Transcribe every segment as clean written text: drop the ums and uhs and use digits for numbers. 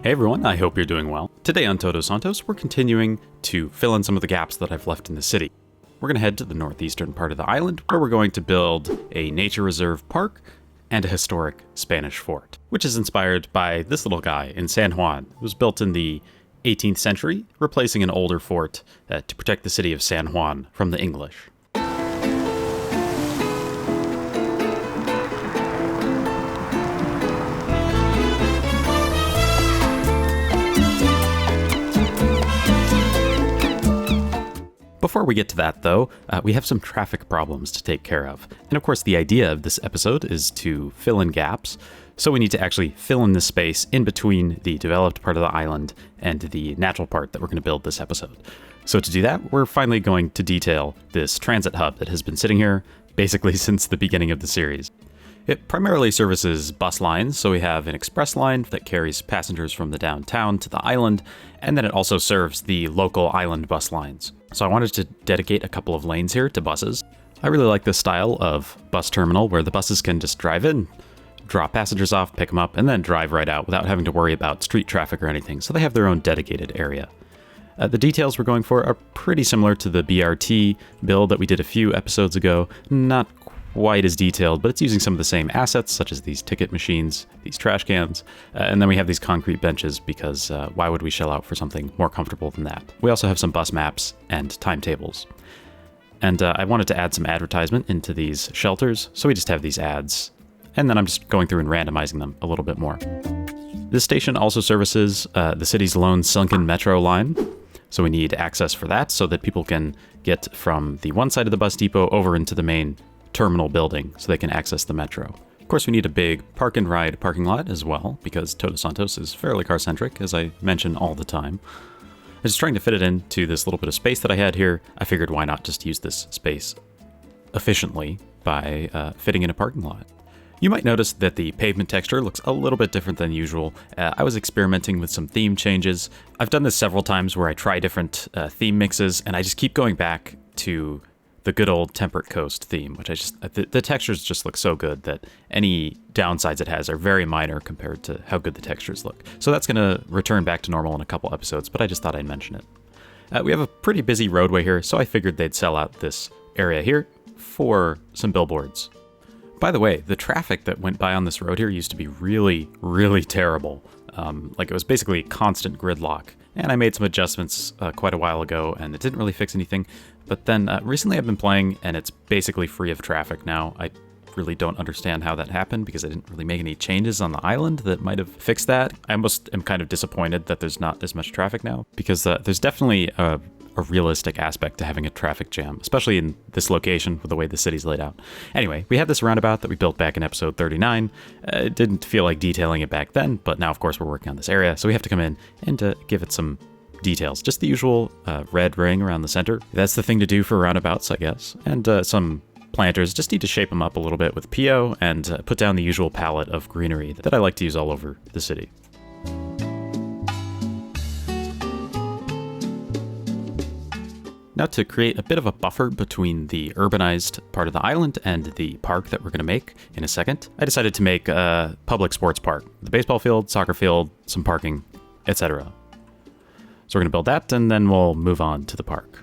Hey everyone, I hope you're doing well. Today on Todos Santos, we're continuing to fill in some of the gaps that I've left in the city. We're going to head to the northeastern part of the island, where we're going to build a nature reserve park and a historic Spanish fort, which is inspired by this little guy in San Juan. It was built in the 18th century, replacing an older fort to protect the city of San Juan from the English. Before we get to that, though, we have some traffic problems to take care of. And of course, the idea of this episode is to fill in gaps, so we need to actually fill in the space in between the developed part of the island and the natural part that we're going to build this episode. So to do that, we're finally going to detail this transit hub that has been sitting here basically since the beginning of the series. It primarily services bus lines, so we have an express line that carries passengers from the downtown to the island, and then it also serves the local island bus lines. So I wanted to dedicate a couple of lanes here to buses. I really like this style of bus terminal where the buses can just drive in, drop passengers off, pick them up, and then drive right out without having to worry about street traffic or anything, so they have their own dedicated area. The details we're going for are pretty similar to the BRT build that we did a few episodes ago, not quite as detailed, but it's using some of the same assets, such as these ticket machines, these trash cans, and then we have these concrete benches because why would we shell out for something more comfortable than that? We also have some bus maps and timetables. And I wanted to add some advertisement into these shelters, so we just have these ads, and then I'm just going through and randomizing them a little bit more. This station also services the city's lone sunken metro line, so we need access for that so that people can get from the one side of the bus depot over into the main terminal building so they can access the metro. Of course, we need a big park and ride parking lot as well, because Todos Santos is fairly car-centric, as I mention all the time. I was trying to fit it into this little bit of space that I had here. I figured why not just use this space efficiently by fitting in a parking lot. You might notice that the pavement texture looks a little bit different than usual. I was experimenting with some theme changes. I've done this several times where I try different theme mixes, and I just keep going back to the good old temperate coast theme, which the textures just look so good that any downsides it has are very minor compared to how good the textures look. So that's going to return back to normal in a couple episodes, but I just thought I'd mention it. We have a pretty busy roadway here, so I figured they'd sell out this area here for some billboards. By the way, the traffic that went by on this road here used to be really, really terrible. Like it was basically constant gridlock. And I made some adjustments quite a while ago, and it didn't really fix anything. But then recently I've been playing, and it's basically free of traffic now. I really don't understand how that happened, because I didn't really make any changes on the island that might have fixed that. I almost am kind of disappointed that there's not as much traffic now, because there's definitely a realistic aspect to having a traffic jam, especially in this location with the way the city's laid out. Anyway, we have this roundabout that we built back in episode 39. It didn't feel like detailing it back then, but now of course we're working on this area, so we have to come in and give it some details. Just the usual red ring around the center. That's the thing to do for roundabouts, I guess. And some planters, just need to shape them up a little bit with PO and put down the usual palette of greenery that I like to use all over the city. Now, to create a bit of a buffer between the urbanized part of the island and the park that we're going to make in a second, I decided to make a public sports park. The baseball field, soccer field, some parking, etc. So we're going to build that, and then we'll move on to the park.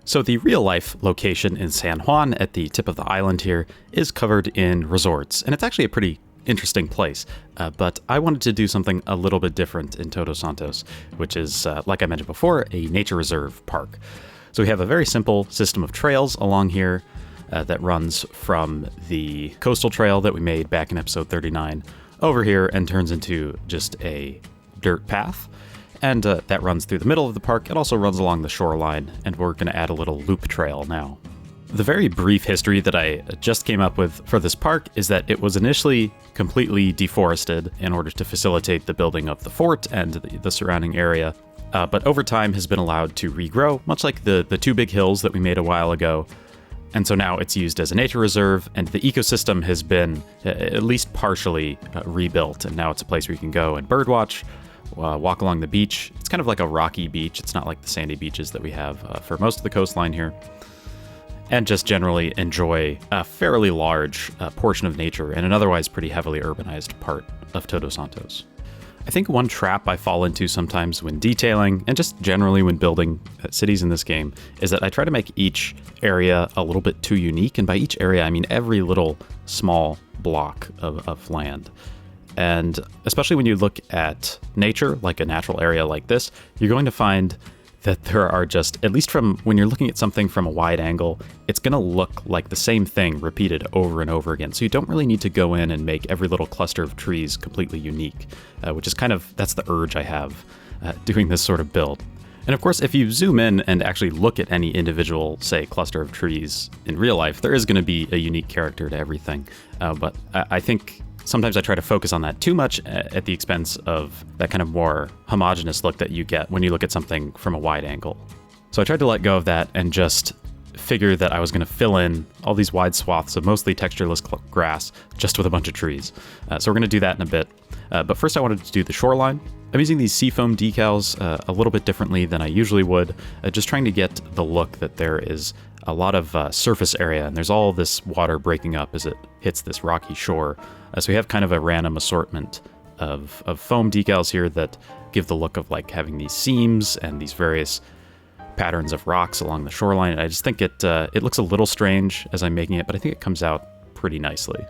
So the real-life location in San Juan at the tip of the island here is covered in resorts, and it's actually a pretty interesting place. But I wanted to do something a little bit different in Todos Santos, which is, like I mentioned before, a nature reserve park. So we have a very simple system of trails along here that runs from the coastal trail that we made back in episode 39 over here and turns into just a dirt path. And that runs through the middle of the park. It also runs along the shoreline, and we're going to add a little loop trail now. The very brief history that I just came up with for this park is that it was initially completely deforested in order to facilitate the building of the fort and the surrounding area, but over time has been allowed to regrow, much like the two big hills that we made a while ago. And so now it's used as a nature reserve, and the ecosystem has been at least partially rebuilt, and now it's a place where you can go and birdwatch, walk along the beach. It's kind of like a rocky beach. It's not like the sandy beaches that we have for most of the coastline here. And just generally enjoy a fairly large portion of nature in an otherwise pretty heavily urbanized part of Todos Santos. I think one trap I fall into sometimes when detailing, and just generally when building cities in this game, is that I try to make each area a little bit too unique. And by each area, I mean every little small block of land. And especially when you look at nature, like a natural area like this, you're going to find that there are just, at least from when you're looking at something from a wide angle, it's going to look like the same thing repeated over and over again. So you don't really need to go in and make every little cluster of trees completely unique, which is that's the urge I have doing this sort of build. And of course, if you zoom in and actually look at any individual, say, cluster of trees in real life, there is going to be a unique character to everything. But I think sometimes I try to focus on that too much at the expense of that kind of more homogeneous look that you get when you look at something from a wide angle. So I tried to let go of that and just figure that I was going to fill in all these wide swaths of mostly textureless grass just with a bunch of trees. So we're going to do that in a bit. But first I wanted to do the shoreline. I'm using these seafoam decals a little bit differently than I usually would, just trying to get the look that there is a lot of surface area, and there's all this water breaking up as it hits this rocky shore. So we have kind of a random assortment of foam decals here that give the look of like having these seams and these various patterns of rocks along the shoreline. And I just think it looks a little strange as I'm making it, but I think it comes out pretty nicely.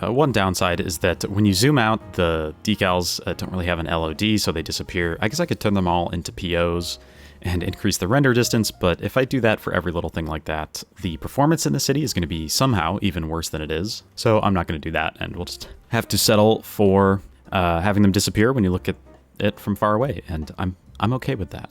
One downside is that when you zoom out, the decals don't really have an LOD, so they disappear. I guess I could turn them all into POs and increase the render distance, but if I do that for every little thing like that, the performance in the city is going to be somehow even worse than it is. So I'm not going to do that, and we'll just have to settle for having them disappear when you look at it from far away, and I'm okay with that.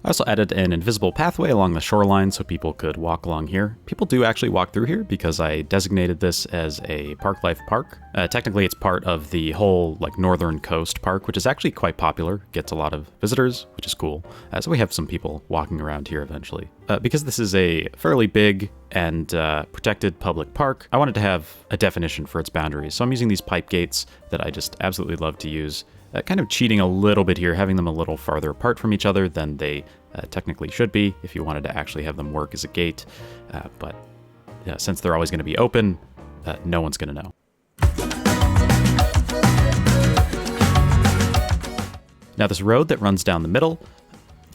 I also added an invisible pathway along the shoreline so people could walk along here. People do actually walk through here because I designated this as a park life park. Technically, it's part of the whole northern coast park, which is actually quite popular, gets a lot of visitors, which is cool. So we have some people walking around here eventually. Because this is a fairly big and protected public park, I wanted to have a definition for its boundaries. So I'm using these pipe gates that I just absolutely love to use. Kind of cheating a little bit here, having them a little farther apart from each other than they technically should be if you wanted to actually have them work as a gate. But since they're always going to be open, no one's going to know. Now this road that runs down the middle,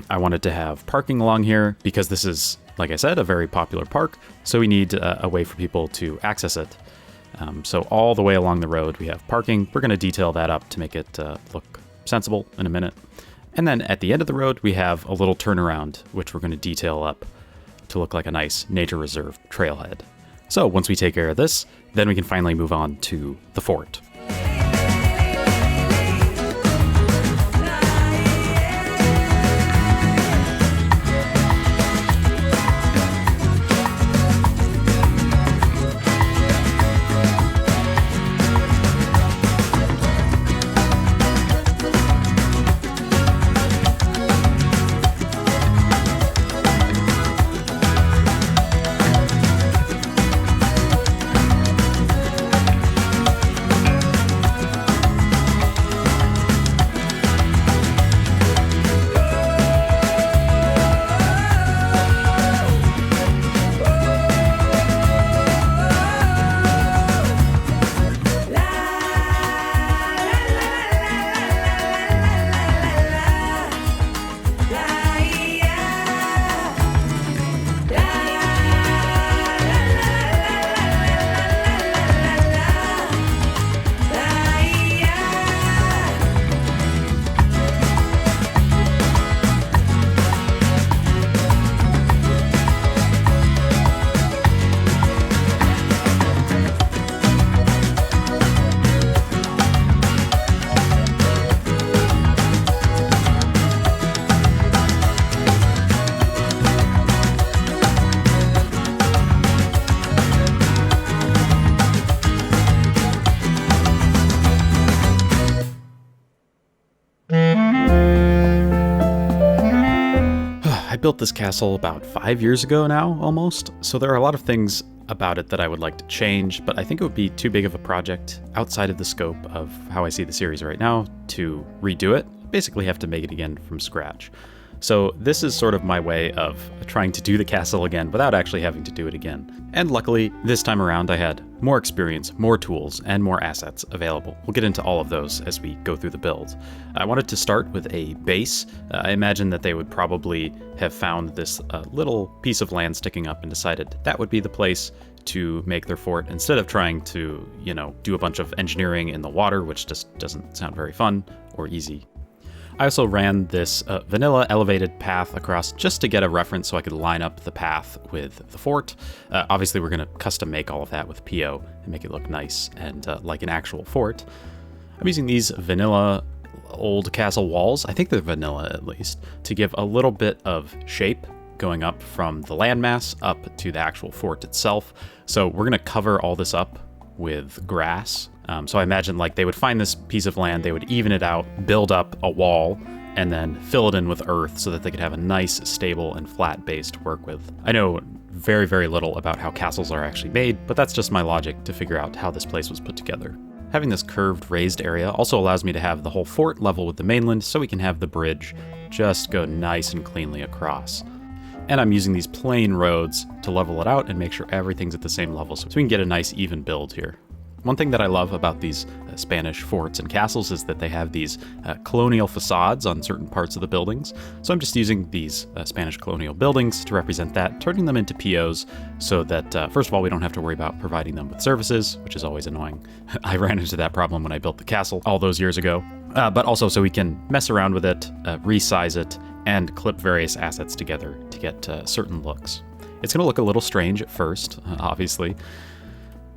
I wanted to have parking along here because this is, like I said, a very popular park. So we need a way for people to access it. So all the way along the road, we have parking. We're going to detail that up to make it look sensible in a minute. And then at the end of the road, we have a little turnaround, which we're going to detail up to look like a nice nature reserve trailhead. So once we take care of this, then we can finally move on to the fort. built this castle about 5 years ago now, almost, so there are a lot of things about it that I would like to change, but I think it would be too big of a project outside of the scope of how I see the series right now to redo it. Basically have to make it again from scratch. So this is sort of my way of trying to do the castle again without actually having to do it again. And luckily, this time around I had more experience, more tools, and more assets available. We'll get into all of those as we go through the build. I wanted to start with a base. I imagine that they would probably have found this little piece of land sticking up and decided that would be the place to make their fort instead of trying to, do a bunch of engineering in the water, which just doesn't sound very fun or easy. I also ran this vanilla elevated path across just to get a reference so I could line up the path with the fort. Obviously, we're going to custom make all of that with PO and make it look nice and like an actual fort. I'm using these vanilla old castle walls, I think they're vanilla at least, to give a little bit of shape going up from the landmass up to the actual fort itself. So we're going to cover all this up with grass. So I imagine like they would find this piece of land, they would even it out, build up a wall, and then fill it in with earth so that they could have a nice, stable, and flat base to work with. I know very, very little about how castles are actually made, but that's just my logic to figure out how this place was put together. Having this curved, raised area also allows me to have the whole fort level with the mainland so we can have the bridge just go nice and cleanly across. And I'm using these plain roads to level it out and make sure everything's at the same level so we can get a nice even build here. One thing that I love about these Spanish forts and castles is that they have these colonial facades on certain parts of the buildings. So I'm just using these Spanish colonial buildings to represent that, turning them into POs so that, first of all, we don't have to worry about providing them with services, which is always annoying. I ran into that problem when I built the castle all those years ago. But also so we can mess around with it, resize it, and clip various assets together to get certain looks. It's going to look a little strange at first, obviously.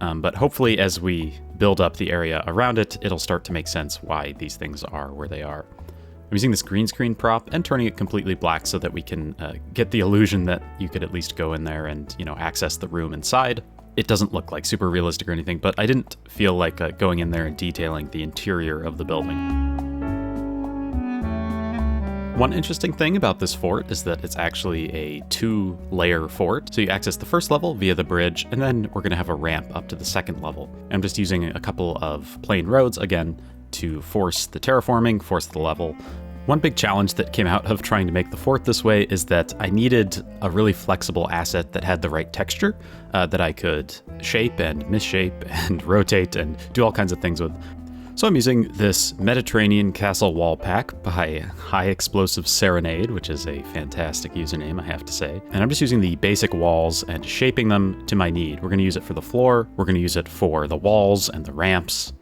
But hopefully as we build up the area around it, it'll start to make sense why these things are where they are. I'm using this green screen prop and turning it completely black so that we can get the illusion that you could at least go in there and, access the room inside. It doesn't look like super realistic or anything, but I didn't feel like going in there and detailing the interior of the building. One interesting thing about this fort is that it's actually a 2-layer fort. So you access the first level via the bridge, and then we're going to have a ramp up to the second level. I'm just using a couple of plain roads, again, to force the terraforming, force the level. One big challenge that came out of trying to make the fort this way is that I needed a really flexible asset that had the right texture that I could shape and misshape and rotate and do all kinds of things with. So I'm using this Mediterranean Castle Wall Pack by High Explosive Serenade, which is a fantastic username, I have to say. And I'm just using the basic walls and shaping them to my need. We're going to use it for the floor, we're going to use it for the walls and the ramps,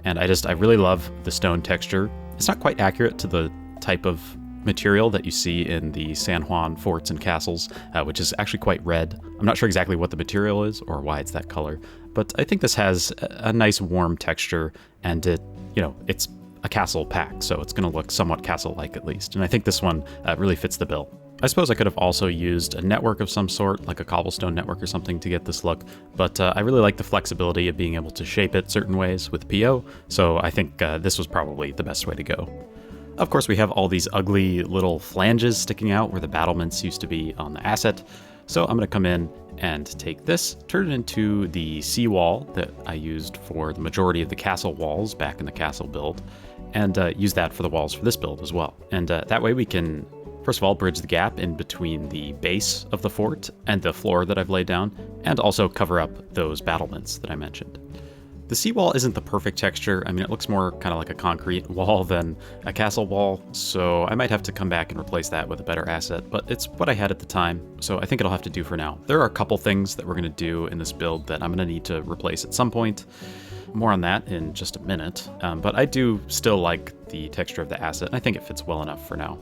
and I really love the stone texture. It's not quite accurate to the type of material that you see in the San Juan forts and castles, which is actually quite red. I'm not sure exactly what the material is or why it's that color, but I think this has a nice warm texture, and it's a castle pack, so it's going to look somewhat castle-like at least, and I think this one really fits the bill. I suppose I could have also used a network of some sort, like a cobblestone network or something, to get this look, but I really like the flexibility of being able to shape it certain ways with PO, so I think this was probably the best way to go. Of course, we have all these ugly little flanges sticking out where the battlements used to be on the asset. So I'm going to come in and take this, turn it into the seawall that I used for the majority of the castle walls back in the castle build, and use that for the walls for this build as well. And that way we can, first of all, bridge the gap in between the base of the fort and the floor that I've laid down, and also cover up those battlements that I mentioned. The seawall isn't the perfect texture. I mean, it looks more kind of like a concrete wall than a castle wall, so I might have to come back and replace that with a better asset, but it's what I had at the time, so I think it'll have to do for now. There are a couple things that we're going to do in this build that I'm going to need to replace at some point. More on that in just a minute, but I do still like the texture of the asset, and I think it fits well enough for now.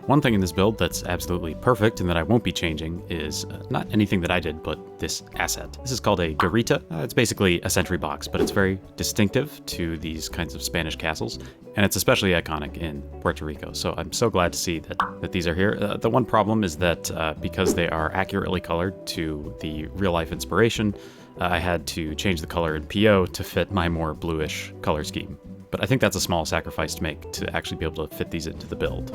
One thing in this build that's absolutely perfect and that I won't be changing is not anything that I did, but this asset. This is called a garita. It's basically a sentry box, but it's very distinctive to these kinds of Spanish castles, and it's especially iconic in Puerto Rico. So I'm so glad to see that these are here. The one problem is that because they are accurately colored to the real-life inspiration, I had to change the color in PO to fit my more bluish color scheme. But I think that's a small sacrifice to make to actually be able to fit these into the build.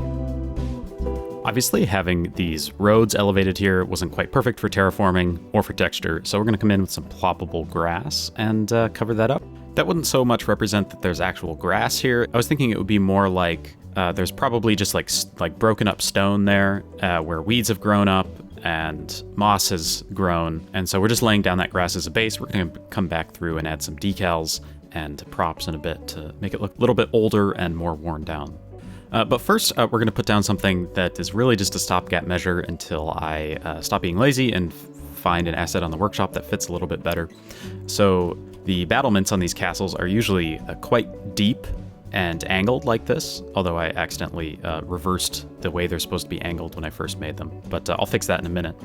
Obviously, having these roads elevated here wasn't quite perfect for terraforming or for texture, so we're going to come in with some ploppable grass and cover that up. That wouldn't so much represent that there's actual grass here. I was thinking it would be more like there's probably just like broken up stone there where weeds have grown up and moss has grown, and so we're just laying down that grass as a base. We're going to come back through and add some decals and props in a bit to make it look a little bit older and more worn down. But first, we're going to put down something that is really just a stopgap measure until I stop being lazy and find an asset on the workshop that fits a little bit better. So the battlements on these castles are usually quite deep and angled like this, although I accidentally reversed the way they're supposed to be angled when I first made them. But I'll fix that in a minute.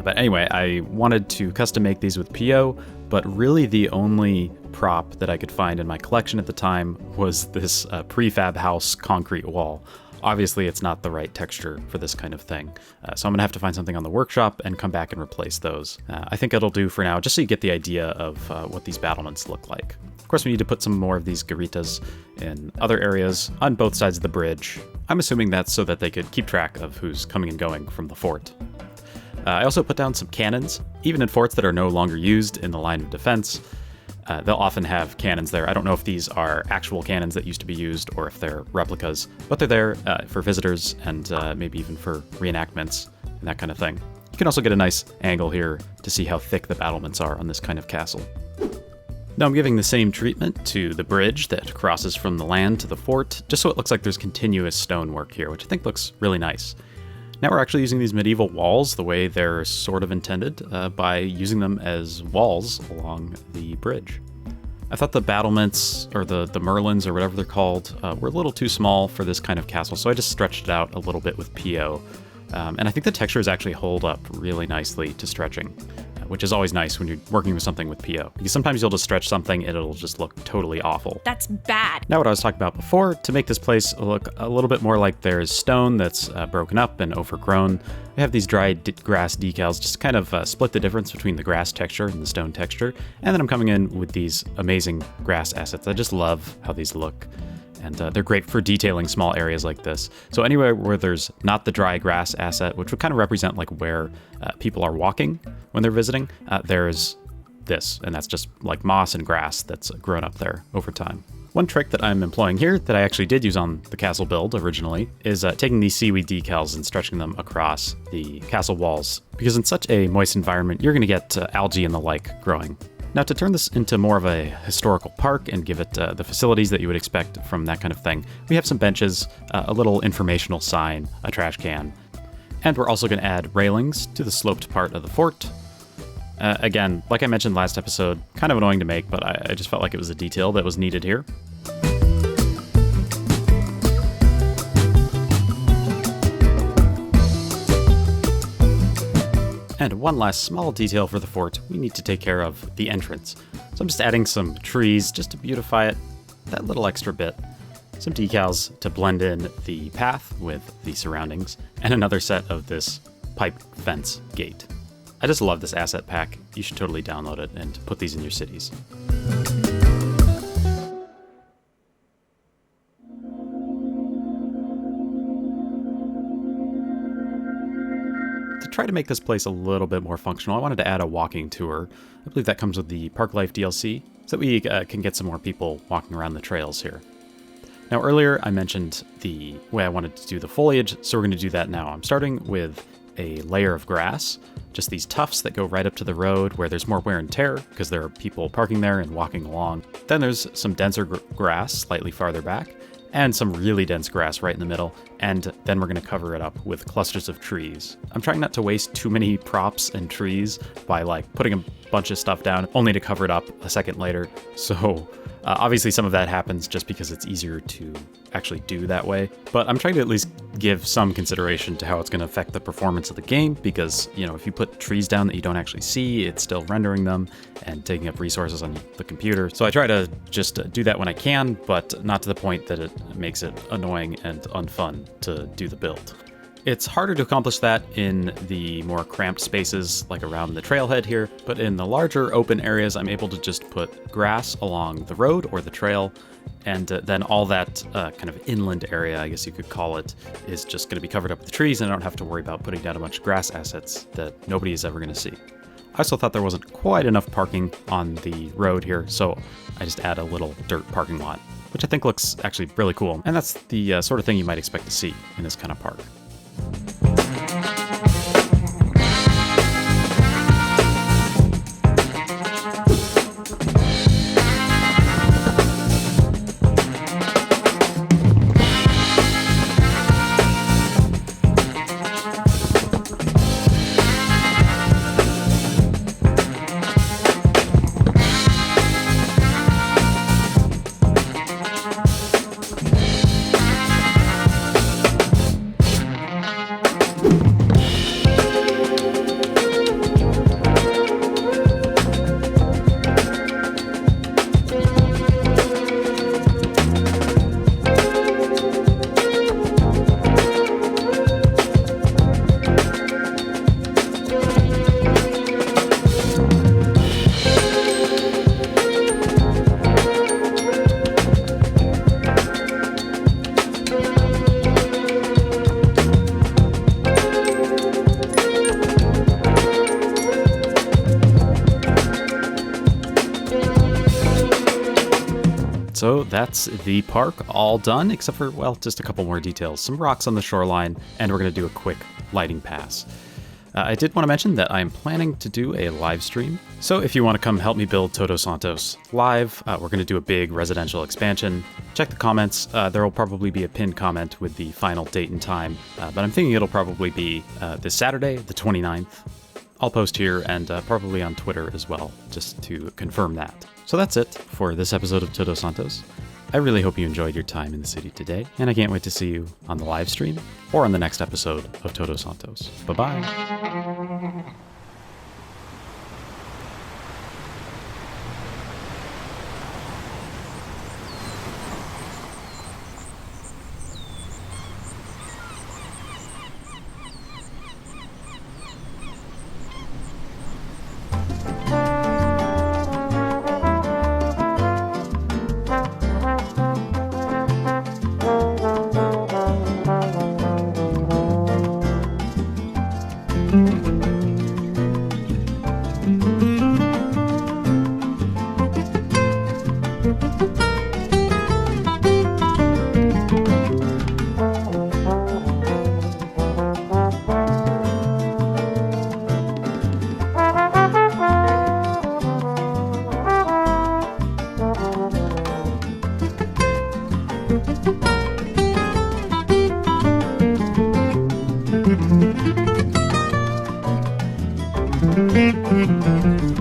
But anyway, I wanted to custom make these with PO, but really the only prop that I could find in my collection at the time was this prefab house concrete wall. Obviously, it's not the right texture for this kind of thing, so I'm going to have to find something on the workshop and come back and replace those. I think it'll do for now, just so you get the idea of what these battlements look like. Of course, we need to put some more of these garritas in other areas on both sides of the bridge. I'm assuming that's so that they could keep track of who's coming and going from the fort. I also put down some cannons. Even in forts that are no longer used in the line of defense, they'll often have cannons there. I don't know if these are actual cannons that used to be used or if they're replicas, but they're there for visitors and maybe even for reenactments and that kind of thing. You can also get a nice angle here to see how thick the battlements are on this kind of castle. Now I'm giving the same treatment to the bridge that crosses from the land to the fort, just so it looks like there's continuous stonework here, which I think looks really nice. Now we're actually using these medieval walls the way they're sort of intended, by using them as walls along the bridge. I thought the battlements, or the merlins, or whatever they're called, were a little too small for this kind of castle, so I just stretched it out a little bit with PO. And I think the textures actually hold up really nicely to stretching, which is always nice when you're working with something with PO. Because sometimes you'll just stretch something and it'll just look totally awful. That's bad. Now what I was talking about before, to make this place look a little bit more like there's stone that's broken up and overgrown, we have these dry grass decals just to kind of split the difference between the grass texture and the stone texture. And then I'm coming in with these amazing grass assets. I just love how these look. And they're great for detailing small areas like this. So anywhere where there's not the dry grass asset, which would kind of represent like where people are walking when they're visiting, there's this, and that's just like moss and grass that's grown up there over time. One trick that I'm employing here that I actually did use on the castle build originally is taking these seaweed decals and stretching them across the castle walls, because in such a moist environment, you're going to get algae and the like growing. Now, to turn this into more of a historical park and give it the facilities that you would expect from that kind of thing, we have some benches, a little informational sign, a trash can, and we're also going to add railings to the sloped part of the fort. Again, like I mentioned last episode, kind of annoying to make, but I just felt like it was a detail that was needed here. And one last small detail for the fort, we need to take care of the entrance. So I'm just adding some trees just to beautify it, that little extra bit. Some decals to blend in the path with the surroundings, and another set of this pipe fence gate. I just love this asset pack. You should totally download it and put these in your cities. To try to make this place a little bit more functional, I wanted to add a walking tour. I believe that comes with the Park Life DLC, so that we can get some more people walking around the trails here. Now earlier I mentioned the way I wanted to do the foliage, so we're going to do that now. I'm starting with a layer of grass, just these tufts that go right up to the road where there's more wear and tear because there are people parking there and walking along. Then there's some denser grass slightly farther back, and some really dense grass right in the middle, and then we're going to cover it up with clusters of trees. I'm trying not to waste too many props and trees by like putting a bunch of stuff down only to cover it up a second later. So obviously some of that happens just because it's easier to actually do that way, but I'm trying to at least give some consideration to how it's going to affect the performance of the game, because, you know, if you put trees down that you don't actually see, it's still rendering them and taking up resources on the computer. So I try to just do that when I can, but not to the point that it makes it annoying and unfun to do the build. It's harder to accomplish that in the more cramped spaces like around the trailhead here, but in the larger open areas I'm able to just put grass along the road or the trail, and then all that kind of inland area, I guess you could call it, is just going to be covered up with trees, and I don't have to worry about putting down a bunch of grass assets that nobody is ever going to see. I also thought there wasn't quite enough parking on the road here, so I just add a little dirt parking lot, which I think looks actually really cool, and that's the sort of thing you might expect to see in this kind of park. So that's the park all done, except for, well, just a couple more details. Some rocks on the shoreline, and we're going to do a quick lighting pass. I did want to mention that I'm planning to do a live stream. So if you want to come help me build Todos Santos live, we're going to do a big residential expansion. Check the comments. There will probably be a pinned comment with the final date and time, but I'm thinking it'll probably be this Saturday, the 29th. I'll post here and probably on Twitter as well, just to confirm that. So that's it for this episode of Todos Santos. I really hope you enjoyed your time in the city today, and I can't wait to see you on the live stream or on the next episode of Todos Santos. Bye-bye. Thank you.